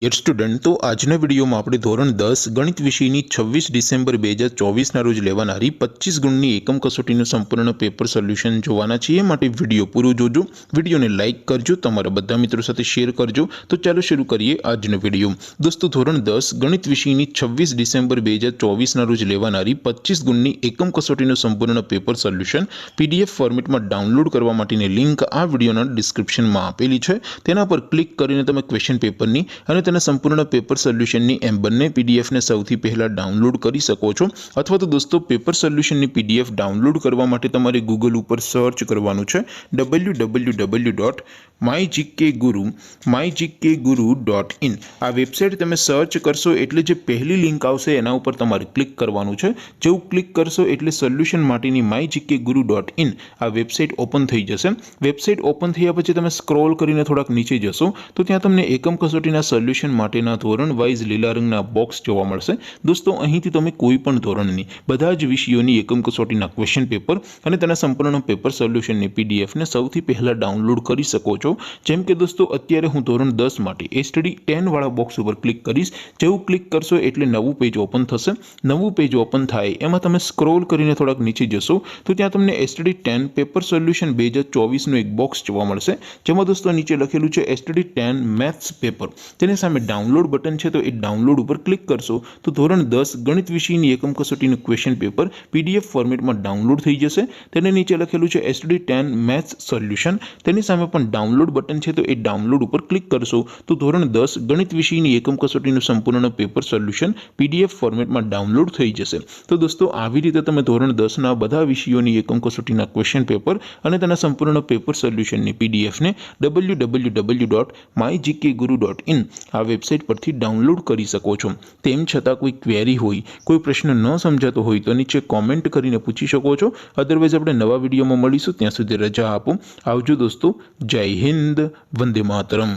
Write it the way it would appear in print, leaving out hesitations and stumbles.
Year student તો આજના વિડીયોમાં આપણે ધોરણ 10 ગણિત વિષયની 26 ડિસેમ્બર 2024ના રોજ લેવાનારી 25 ગુણની એકમ કસોટીનું સંપૂર્ણ પેપર સોલ્યુશન જોવાના છીએ। માટે વિડીયો પૂરો જોજો, વિડીયોને લાઇક કરજો, તમારા બધા મિત્રો સાથે શેર કરજો। તો ચાલો શરૂ કરીએ આજનો વિડીયો। દોસ્તો ધોરણ 10 ગણિત વિષયની 26 ડિસેમ્બર 2024ના રોજ લેવાનારી 25 ગુણની એકમ કસોટીનું સંપૂર્ણ પેપર સોલ્યુશન પીડીએફ ફોર્મેટમાં ડાઉનલોડ કરવા માટેની લિંક આ વિડીયોના ડિસ્ક્રિપ્શનમાં આપેલી છે। તેના પર ક્લિક કરીને તમે ક્વેશ્ચન પેપરની અને તેના સંપૂર્ણ પેપર સોલ્યુશનની એમ બંને પીડીએફને સૌથી પહેલા ડાઉનલોડ કરી શકો છો। અથવા તો દોસ્તો પેપર સોલ્યુશનની પીડીએફ ડાઉનલોડ કરવા માટે તમારે ગૂગલ ઉપર સર્ચ કરવાનું છે www.mygkguru.in। આ વેબસાઇટ તમે સર્ચ કરશો એટલે જે પહેલી લિંક આવશે એના ઉપર તમારે ક્લિક કરવાનું છે। જેવું ક્લિક કરશો એટલે સોલ્યુશન માટેની mygkguru.in આ વેબસાઇટ ઓપન થઈ જશે। વેબસાઇટ ઓપન થયા પછી તમે સ્ક્રોલ કરીને થોડાક નીચે જશો તો ત્યાં તમને એકમ કસોટીના સોલ્યુશન માટેના ધોરણ વાઇઝ લીલા રંગના બોક્સ જોવા મળશે। દોસ્તો અહીંથી તમે કોઈ પણ ધોરણની બધા જ વિષયોની એકમ કસોટીના ક્વેશ્ચન પેપર અને તેના સંપૂર્ણ પેપર સોલ્યુશનની પીડીએફને સૌથી પહેલા ડાઉનલોડ કરી શકો છો। જેમ કે દોસ્તો અત્યારે હું ધોરણ 10 માટે સ્ટડી 10 વાળા બોક્સ ઉપર ક્લિક કરીશ। જેવું ક્લિક કરશો એટલે નવું પેજ ઓપન થશે। નવું પેજ ઓપન થાય એમાં તમે સ્ક્રોલ કરીને થોડાક નીચે જશો તો ત્યાં તમને સ્ટડી 10 પેપર સોલ્યુશન 2024નું એક બોક્સ જોવા મળશે। જેમાં દોસ્તો નીચે લખેલું છે સ્ટડી 10 મેથ્સ પેપર। તેની સામે ડાઉનલોડ બટન છે તો એ ડાઉનલોડ ઉપર ક્લિક કરશો તો ધોરણ 10 ગણિત વિષયની એકમ કસોટીનું ક્વેશ્ચન પેપર પીડીએફ ફોર્મેટમાં ડાઉનલોડ થઈ જશે। તેને નીચે લખેલું છે સ્ટડી 10 મેથ્સ સોલ્યુશન। તેની સામે પણ ડાઉનલોડ બટન છે તો એ ડાઉનલોડ ઉપર ક્લિક કરશો તો ધોરણ 10 ગણિત વિષયની એકમ કસોટીનું સંપૂર્ણ પેપર સોલ્યુશન પીડીએફ ફોર્મેટમાં ડાઉનલોડ થઈ જશે। તો દોસ્તો આવી રીતે તમે ધોરણ 10ના બધા વિષયોની એકમ કસોટીના ક્વેશ્ચન પેપર અને તેના સંપૂર્ણ પેપર સોલ્યુશનની પીડીએફને www.mygkguru.in આ વેબસાઇટ પરથી ડાઉનલોડ કરી શકો છો। તેમ છતાં કોઈ ક્વેરી હોય, કોઈ પ્રશ્ન ન સમજાતો હોય તો નીચે કોમેન્ટ કરીને પૂછી શકો છો। અધરવાઇઝ આપણે નવા વિડીયોમાં મળીશું, ત્યાં સુધી રજા આપો। આવજો દોસ્તો, જય હિન્દ, વંદે માતરમ।